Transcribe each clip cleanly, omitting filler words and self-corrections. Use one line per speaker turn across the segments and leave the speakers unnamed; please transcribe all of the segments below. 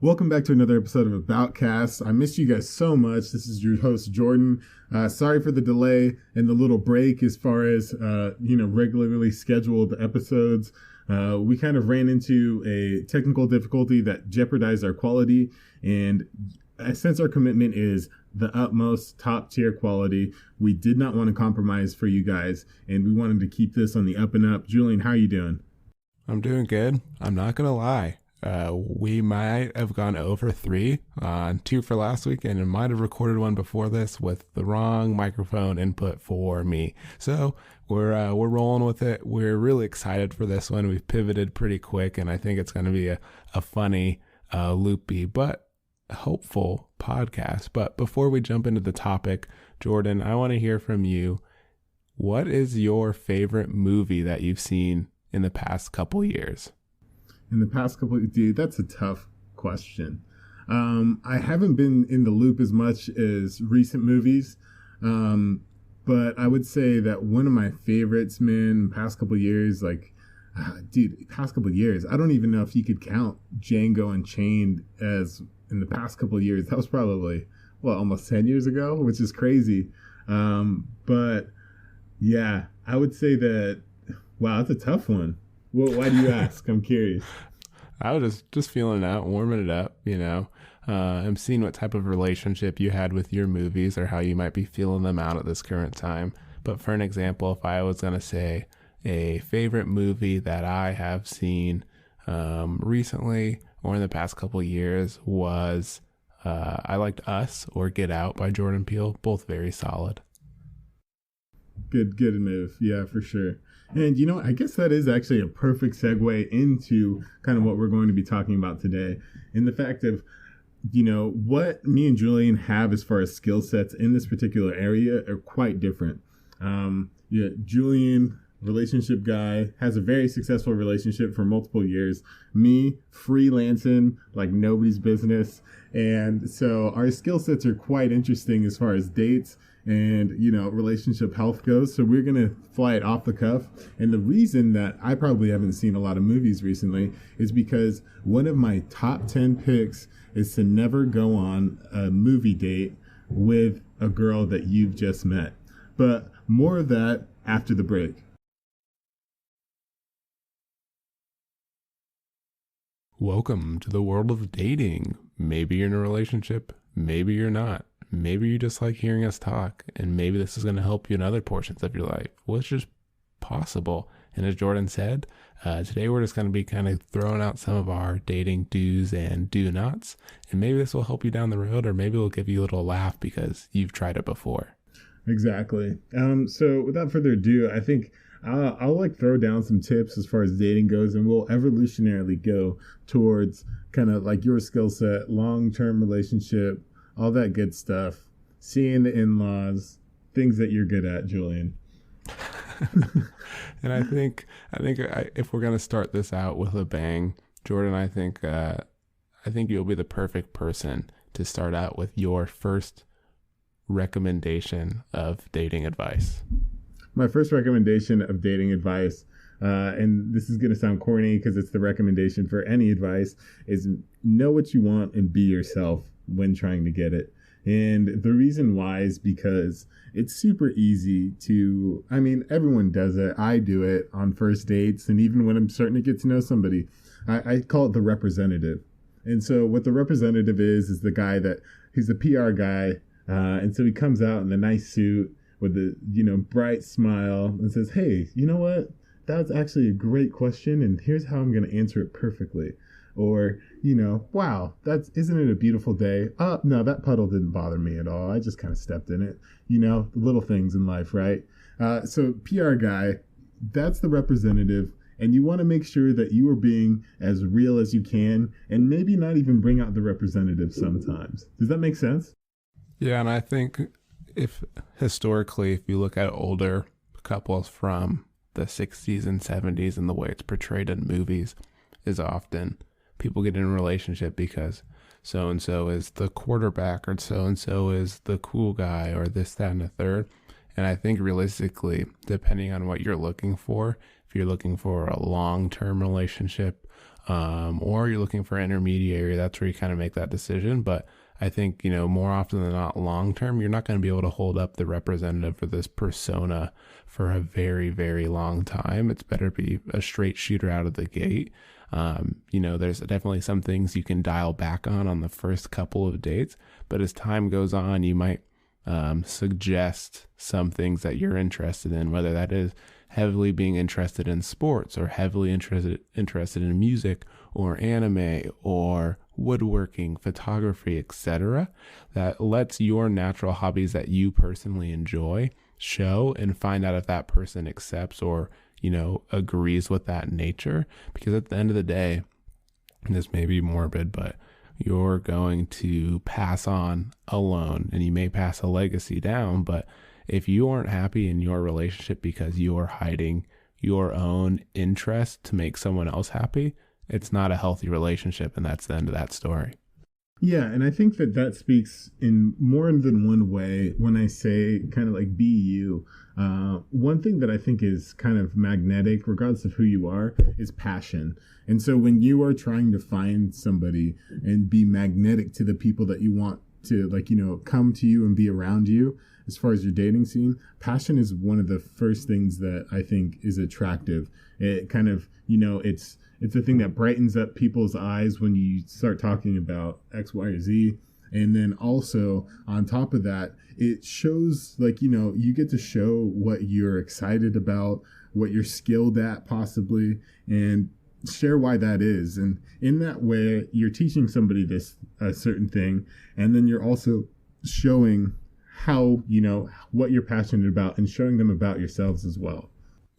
Welcome back to another episode of Aboutcast. I missed you guys so much. This is your host, Jordan. Sorry for the delay and the little break as far as, regularly scheduled episodes. We kind of ran into a technical difficulty that jeopardized our quality. And since our commitment is the utmost top tier quality, we did not want to compromise for you guys. And we wanted to keep this on the up and up. Julian, how are you doing?
I'm doing good. I'm not going to lie. We might have gone over 3 on 2 for last week, and it might have recorded one before this with the wrong microphone input for me. So we're rolling with it. We're really excited for this one. We've pivoted pretty quick, and I think it's going to be a funny, loopy, but hopeful podcast. But before we jump into the topic, Jordan, I want to hear from you. What is your favorite movie that you've seen in the past couple years?
In the past couple, dude, that's a tough question. I haven't been in the loop as much as recent movies, but I would say that one of my favorites, man, past couple years, past couple years, I don't even know if you could count Django Unchained as in the past couple years. That was probably, almost 10 years ago, which is crazy. But yeah, I would say that, wow, that's a tough one. Well, why do you ask? I'm curious.
I was just feeling it out, warming it up, I'm seeing what type of relationship you had with your movies or how you might be feeling them out at this current time. But for an example, if I was going to say a favorite movie that I have seen recently or in the past couple of years was I liked Us or Get Out by Jordan Peele, both very solid.
Good move. Yeah, for sure. And, I guess that is actually a perfect segue into kind of what we're going to be talking about today. And the fact of, what me and Julian have as far as skill sets in this particular area are quite different. Julian, relationship guy, has a very successful relationship for multiple years. Me, freelancing like nobody's business. And so our skill sets are quite interesting as far as dates and, relationship health goes. So we're going to fly it off the cuff. And the reason that I probably haven't seen a lot of movies recently is because one of my top 10 picks is to never go on a movie date with a girl that you've just met. But more of that after the break.
Welcome to the world of dating. Maybe you're in a relationship, maybe you're not. Maybe you just like hearing us talk, and maybe this is going to help you in other portions of your life, which is possible. And as Jordan said, today we're just going to be kind of throwing out some of our dating do's and do nots, and maybe this will help you down the road, or maybe it'll give you a little laugh because you've tried it before.
Exactly. So without further ado, I think I'll throw down some tips as far as dating goes, and we'll evolutionarily go towards kind of like your skill set, long-term relationship, all that good stuff, seeing the in-laws, things that you're good at, Julian.
And I think if we're gonna start this out with a bang, Jordan, I think you'll be the perfect person to start out with your first recommendation of dating advice.
My first recommendation of dating advice, and this is going to sound corny because it's the recommendation for any advice, is know what you want and be yourself when trying to get it. And the reason why is because it's super easy to, everyone does it. I do it on first dates. And even when I'm starting to get to know somebody, I call it the representative. And so what the representative is the guy he's a PR guy. And so he comes out in the nice suit with the, bright smile and says, hey, you know what? That's actually a great question. And here's how I'm going to answer it perfectly. Or, wow, isn't it a beautiful day? No, that puddle didn't bother me at all. I just kind of stepped in it. The little things in life, right? So PR guy, that's the representative. And you want to make sure that you are being as real as you can and maybe not even bring out the representative sometimes. Does that make sense?
Yeah, and I think if you look at older couples from the 60s and 70s and the way it's portrayed in movies is often people get in a relationship because so-and-so is the quarterback or so-and-so is the cool guy or this, that, and the third. And I think realistically, depending on what you're looking for, if you're looking for a long-term relationship, or you're looking for an intermediary, that's where you kind of make that decision. But I think, more often than not, long term, you're not going to be able to hold up the representative for this persona for a very, very long time. It's better to be a straight shooter out of the gate. There's definitely some things you can dial back on the first couple of dates, but as time goes on, you might suggest some things that you're interested in, whether that is heavily being interested in sports or heavily interested in music or anime or woodworking, photography, etc. That lets your natural hobbies that you personally enjoy show and find out if that person accepts or agrees with that nature. Because at the end of the day, and this may be morbid, but you're going to pass on alone and you may pass a legacy down. But if you aren't happy in your relationship because you're hiding your own interest to make someone else happy, it's not a healthy relationship, and that's the end of that story.
Yeah, and I think that speaks in more than one way when I say kind of like be you. One thing that I think is kind of magnetic, regardless of who you are, is passion. And so when you are trying to find somebody and be magnetic to the people that you want to come to you and be around you, as far as your dating scene, passion is one of the first things that I think is attractive. It kind of, it's the thing that brightens up people's eyes when you start talking about X, Y, or Z. And then also on top of that, it shows you get to show what you're excited about, what you're skilled at possibly, and share why that is. And in that way, you're teaching somebody a certain thing. And then you're also showing how, what you're passionate about and showing them about yourselves as well.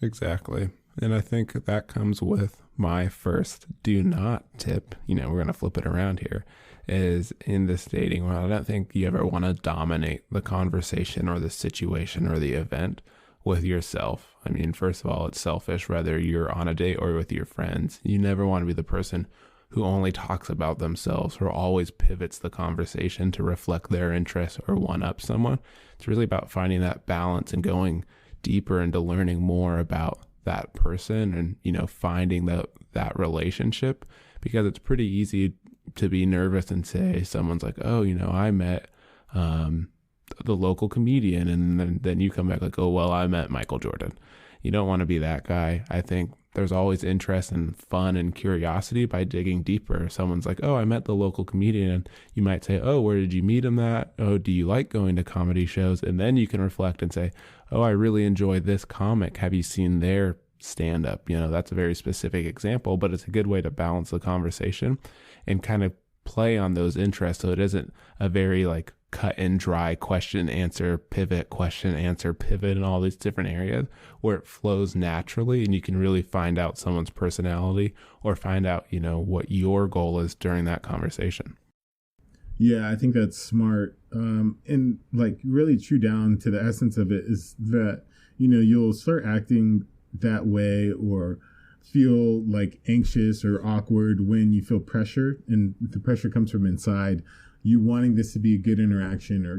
Exactly. And I think that comes with my first do not tip. We're going to flip it around here, is in this dating world, I don't think you ever want to dominate the conversation or the situation or the event with yourself. I mean, first of all, it's selfish, whether you're on a date or with your friends. You never want to be the person who only talks about themselves or always pivots the conversation to reflect their interests or one up someone. It's really about finding that balance and going deeper into learning more about that person and, finding that relationship, because it's pretty easy to be nervous and say someone's like, oh, I met the local comedian, and then you come back like, oh, well, I met Michael Jordan. You don't want to be that guy. I think there's always interest and fun and curiosity by digging deeper. Someone's like, oh, I met the local comedian. And you might say, oh, where did you meet him at? Oh, do you like going to comedy shows? And then you can reflect and say, oh, I really enjoy this comic. Have you seen their stand up? That's a very specific example, but it's a good way to balance the conversation and kind of play on those interests. So it isn't a very cut and dry question, answer, pivot, question, answer, pivot, and all these different areas, where it flows naturally and you can really find out someone's personality or find out, what your goal is during that conversation.
Yeah, I think that's smart. And really true down to the essence of it is that, you'll start acting that way or feel anxious or awkward when you feel pressure, and the pressure comes from inside. You wanting this to be a good interaction or a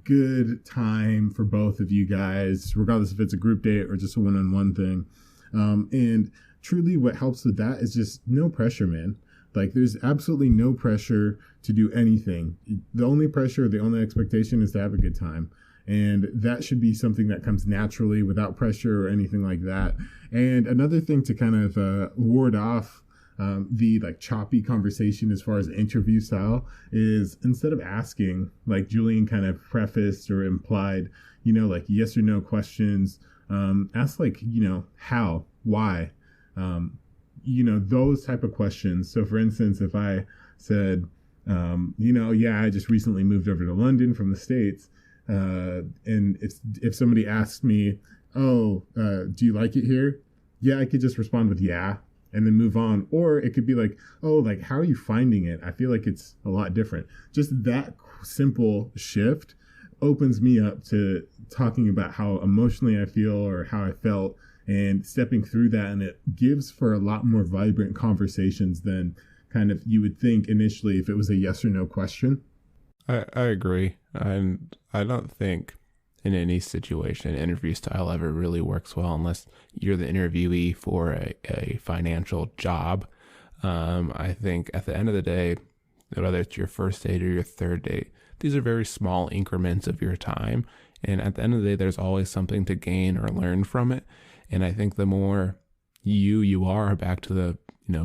good time for both of you guys, regardless if it's a group date or just a one-on-one thing. And truly what helps with that is just no pressure, man. There's absolutely no pressure to do anything. The only pressure, the only expectation is to have a good time. And that should be something that comes naturally without pressure or anything like that. And another thing to kind of ward off the choppy conversation as far as interview style is, instead of asking, Julian kind of prefaced or implied, yes or no questions, ask how, why, those type of questions. So for instance, if I said, I just recently moved over to London from the States, and if somebody asks me, do you like it here? Yeah, I could just respond with yeah, and then move on. Or it could be how are you finding it? I feel like it's a lot different. Just that simple shift opens me up to talking about how emotionally I feel or how I felt and stepping through that. And it gives for a lot more vibrant conversations than kind of you would think initially if it was a yes or no question.
I agree. And I don't think in any situation. Interview style ever really works well unless you're the interviewee for a financial job. I think at the end of the day, whether it's your first date or your third date, these are very small increments of your time. And at the end of the day, there's always something to gain or learn from it. And I think the more you are back to the,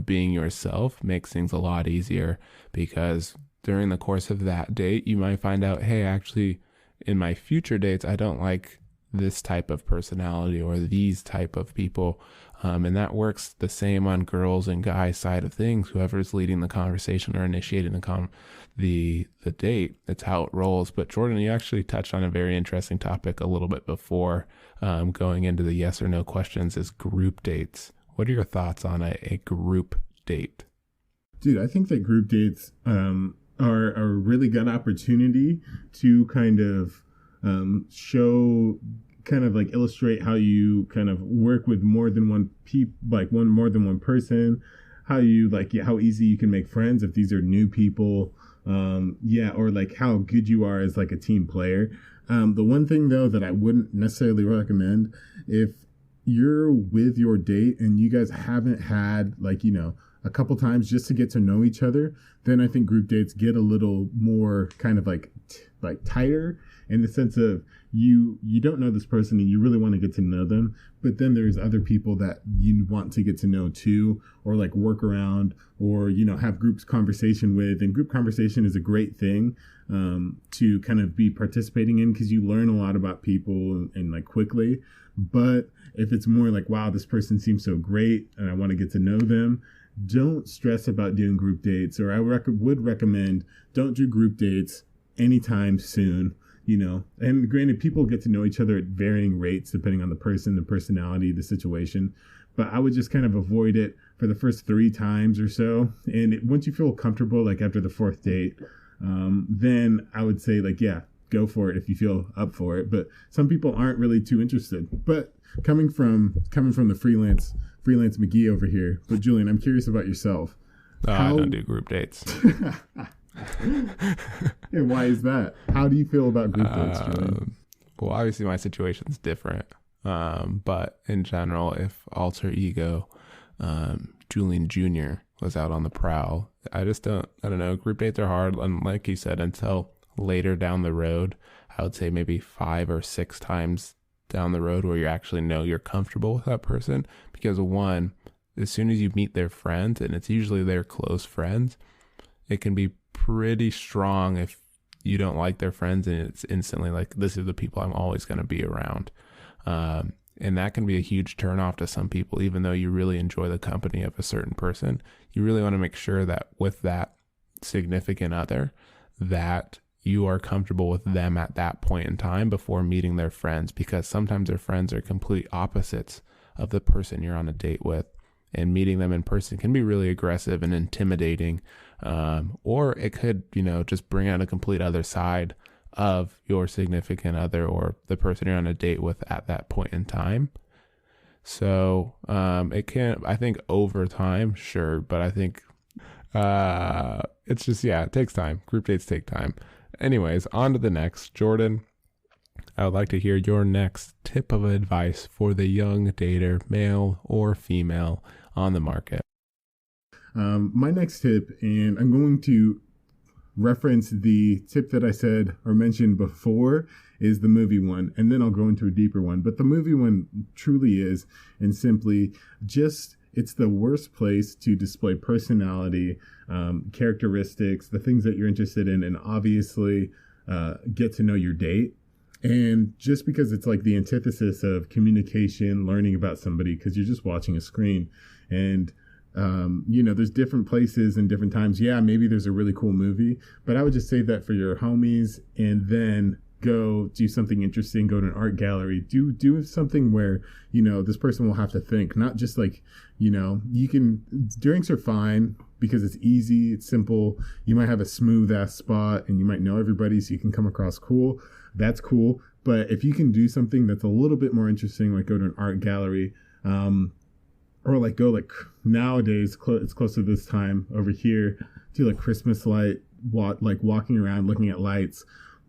being yourself makes things a lot easier, because during the course of that date, you might find out, hey, actually, in my future dates, I don't like this type of personality or these type of people. And that works the same on girls and guys side of things. Whoever's leading the conversation or initiating the date, it's how it rolls. But Jordan, you actually touched on a very interesting topic a little bit before going into the yes or no questions, is group dates. What are your thoughts on a group date?
Dude, I think that group dates are a really good opportunity to kind of show, kind of like illustrate how you kind of work with more than one more than one person, how you how easy you can make friends if these are new people, or like how good you are as like a team player. The one thing though that I wouldn't necessarily recommend, if you're with your date and you guys haven't had a couple times just to get to know each other, then I think group dates get a little more kind of like tighter, in the sense of you don't know this person and you really want to get to know them, but then there's other people that you want to get to know too, or like work around, or have groups conversation with. And group conversation is a great thing to kind of be participating in, because you learn a lot about people and like quickly. But if it's more like, wow, this person seems so great and I want to get to know them, don't stress about doing group dates. Or I would recommend, don't do group dates anytime soon. And granted, people get to know each other at varying rates depending on the person, the personality, the situation. But I would just kind of avoid it for the first 3 times or so. And once you feel comfortable, like after the 4th date, then I would say go for it if you feel up for it. But some people aren't really too interested. But coming from the freelance McGee over here. But Julian, I'm curious about yourself.
I don't do group dates.
And why is that? How do you feel about group dates, Julian?
Well, obviously my situation's different. But in general, if alter ego Julian Jr. was out on the prowl, I don't know. Group dates are hard. And like you said, until later down the road, I would say maybe 5 or 6 times down the road where you actually know you're comfortable with that person. Because one, as soon as you meet their friends, and it's usually their close friends, it can be pretty strong if you don't like their friends and it's instantly like, this is the people I'm always going to be around. And that can be a huge turnoff to some people, even though you really enjoy the company of a certain person. You really want to make sure that with that significant other, that you are comfortable with them at that point in time before meeting their friends, because sometimes their friends are complete opposites of the person you're on a date with, and meeting them in person can be really aggressive and intimidating. Or it could, just bring out a complete other side of your significant other or the person you're on a date with at that point in time. So it can, I think over time, sure, but I think it's just, it takes time. Group dates take time. Anyways, on to the next. Jordan, I would like to hear your next tip of advice for the young dater, male or female, on the market.
My next tip, and I'm going to reference the tip that I said or mentioned before, is the movie one, and then I'll go into a deeper one. But the movie one truly is, and simply just, it's the worst place to display personality, characteristics, the things that you're interested in, and obviously get to know your date. And just because it's like the antithesis of communication, learning about somebody, because you're just watching a screen. And there's different places and different times. Yeah, maybe there's a really cool movie, but I would just save that for your homies, and then go do something interesting, go to an art gallery, do something where, this person will have to think, not just like, you can, drinks are fine because it's easy, it's simple. You might have a smooth ass spot and you might know everybody, so you can come across cool. That's cool. But if you can do something that's a little bit more interesting, like go to an art gallery, or like go like nowadays, it's close to this time over here, do like Christmas light, walking around, looking at lights,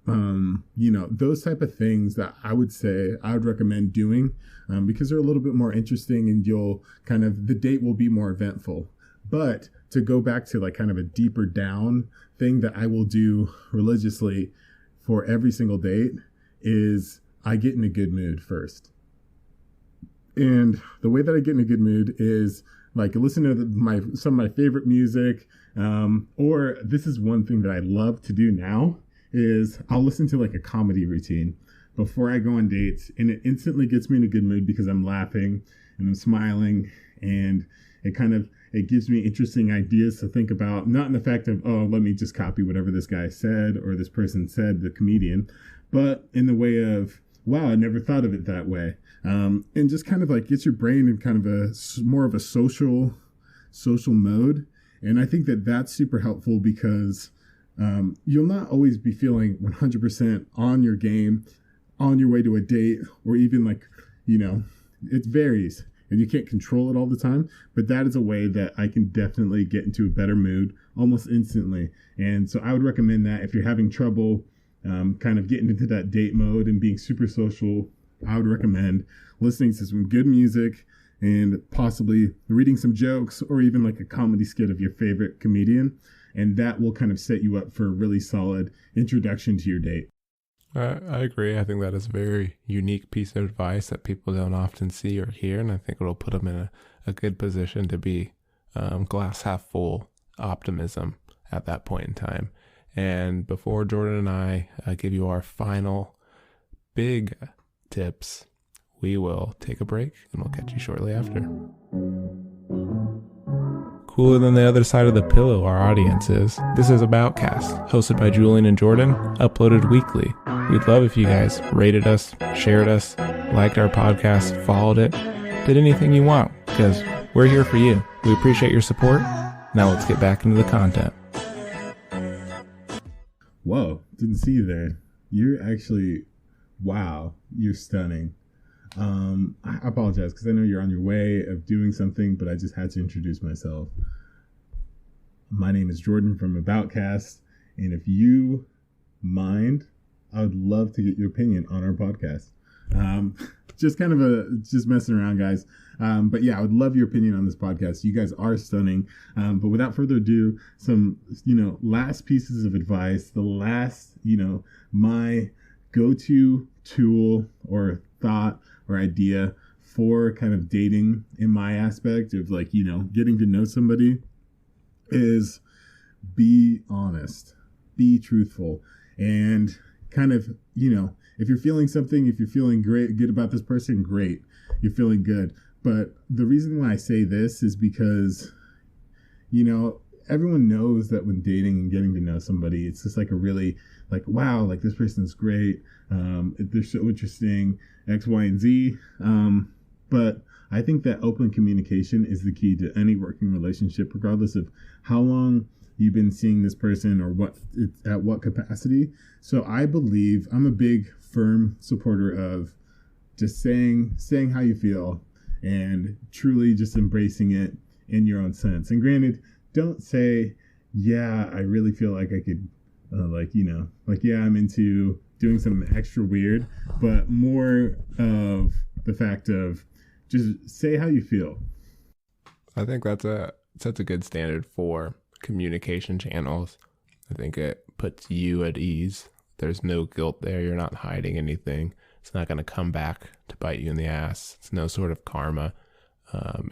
those type of things that I would say I would recommend doing, because they're a little bit more interesting, and the date will be more eventful. But to go back to like kind of a deeper down thing that I will do religiously for every single date is I get in a good mood first. And the way that I get in a good mood is like listen to some of my favorite music, or this is one thing that I love to do now is I'll listen to like a comedy routine before I go on dates, and it instantly gets me in a good mood because I'm laughing and I'm smiling, and it gives me interesting ideas to think about, not in the fact of, oh, let me just copy whatever this guy said or this person said, the comedian, but in the way of, wow, I never thought of it that way. And just kind of like gets your brain in kind of more of a social mode. And I think that that's super helpful because you'll not always be feeling 100% on your game, on your way to a date, or even like, it varies and you can't control it all the time. But that is a way that I can definitely get into a better mood almost instantly. And so I would recommend that if you're having trouble kind of getting into that date mode and being super social, I would recommend listening to some good music and possibly reading some jokes or even like a comedy skit of your favorite comedian. And that will kind of set you up for a really solid introduction to your date.
I agree. I think that is a very unique piece of advice that people don't often see or hear. And I think it'll put them in a good position to be glass half full optimism at that point in time. And before Jordan and I give you our final big tips, we will take a break and we'll catch you shortly after. Cooler than the other side of the pillow, our audience is. This is Aboutcast, hosted by Julian and Jordan, uploaded weekly. We'd love if you guys rated us, shared us, liked our podcast, followed it, did anything you want, because we're here for you. We appreciate your support. Now let's get back into the content.
Whoa, didn't see you there. You're actually, wow, you're stunning. I apologize because I know you're on your way of doing something, but I just had to introduce myself. My name is Jordan from Aboutcast, and if you mind, I would love to get your opinion on our podcast. Just messing around, guys. But yeah, I would love your opinion on this podcast. You guys are stunning. But without further ado, some, last pieces of advice, the last, my go-to tool or thought or idea for kind of dating in my aspect of like, getting to know somebody is be honest, be truthful, and kind of, if you're feeling something, if you're feeling good about this person, great, you're feeling good. But the reason why I say this is because, everyone knows that when dating and getting to know somebody, it's just like a really like, wow, like this person's great. They're so interesting, X, Y, and Z. But I think that open communication is the key to any working relationship, regardless of how long you've been seeing this person or at what capacity. So I believe I'm a big, firm supporter of just saying how you feel and truly just embracing it in your own sense. And granted, don't say, yeah, I really feel like I could, yeah, I'm into doing something extra weird, but more of the fact of just say how you feel.
I think that's a good standard for communication channels. I think it puts you at ease. There's no guilt there. You're not hiding anything. It's not going to come back to bite you in the ass. It's no sort of karma.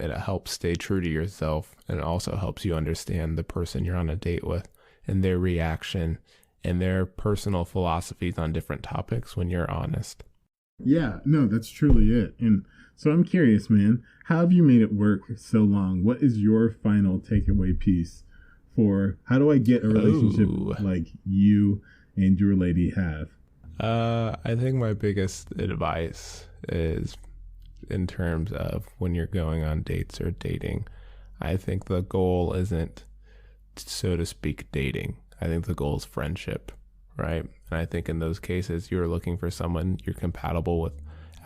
It helps stay true to yourself, and it also helps you understand the person you're on a date with and their reaction and their personal philosophies on different topics when you're honest.
Yeah, no, that's truly it. And so I'm curious, man, how have you made it work so long? What is your final takeaway piece for how do I get a relationship like you and your lady have?
I think my biggest advice is in terms of when you're going on dates or dating. I think the goal isn't, so to speak, dating. I think the goal is friendship, right? And I think in those cases, you're looking for someone you're compatible with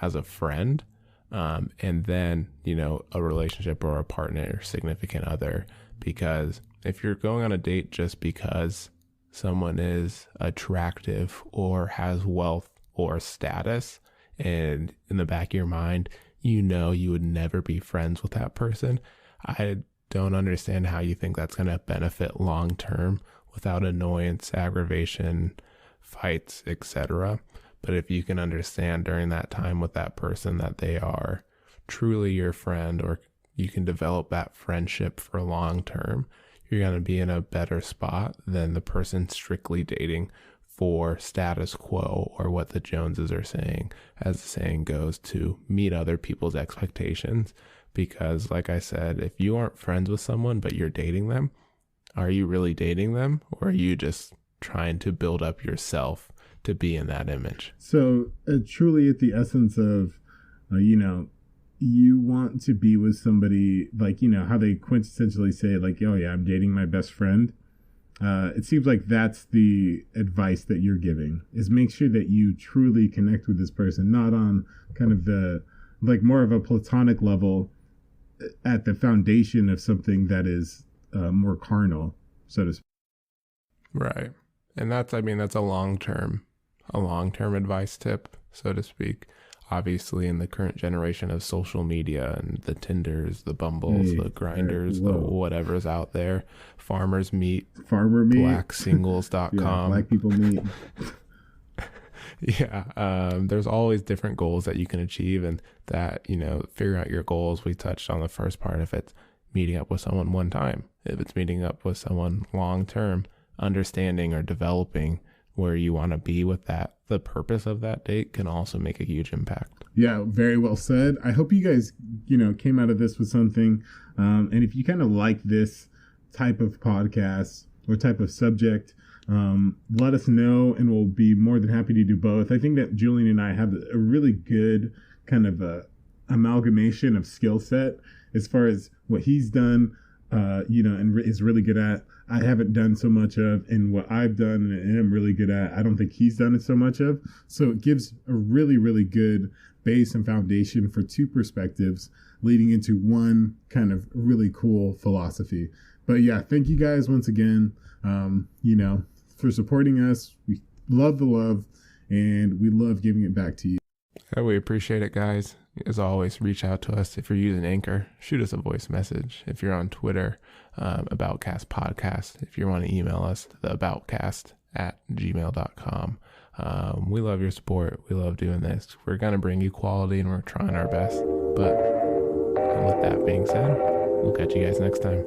as a friend, and then, a relationship or a partner or significant other. Because if you're going on a date just because someone is attractive or has wealth or status, and in the back of your mind, you know you would never be friends with that person, I don't understand how you think that's going to benefit long term without annoyance, aggravation, fights, etc. But if you can understand during that time with that person that they are truly your friend, or you can develop that friendship for long term, you're going to be in a better spot than the person strictly dating for status quo, or what the Joneses are saying, as the saying goes, to meet other people's expectations. Because like I said, if you aren't friends with someone but you're dating them, are you really dating them, or are you just trying to build up yourself to be in that image?
So truly at the essence of, you want to be with somebody, like, how they quintessentially say, like, oh yeah, I'm dating my best friend. It seems like that's the advice that you're giving, is make sure that you truly connect with this person, not on kind of the, like, more of a platonic level at the foundation of something that is more carnal, so to speak.
Right. And that's a long-term advice tip, so to speak. Obviously, in the current generation of social media and the Tinders, the Bumbles, the Grinders, the whatever's out there, Farmer Meat, BlackSingles.com.
Yeah, black people meet.
Yeah, there's always different goals that you can achieve, and that, figuring out your goals, we touched on the first part. If it's meeting up with someone one time, if it's meeting up with someone long term, understanding or developing where you want to be with that, the purpose of that date can also make a huge impact.
Yeah, very well said. I hope you guys, came out of this with something. And if you kind of like this type of podcast or type of subject, let us know, and we'll be more than happy to do both. I think that Julian and I have a really good kind of amalgamation of skill set as far as what he's done, and is really good at. I haven't done so much of, and what I've done and am really good at, I don't think he's done it so much of. So it gives a really, really good base and foundation for two perspectives leading into one kind of really cool philosophy. But yeah, thank you guys once again, for supporting us. We love the love, and we love giving it back to you.
Yeah, we appreciate it, guys. As always, reach out to us. If you're using Anchor, shoot us a voice message. If you're on Twitter, Aboutcast Podcast. If you want to email us, the Aboutcast@gmail.com. We love your support. We love doing this. We're going to bring you quality, and we're trying our best. But with that being said, we'll catch you guys next time.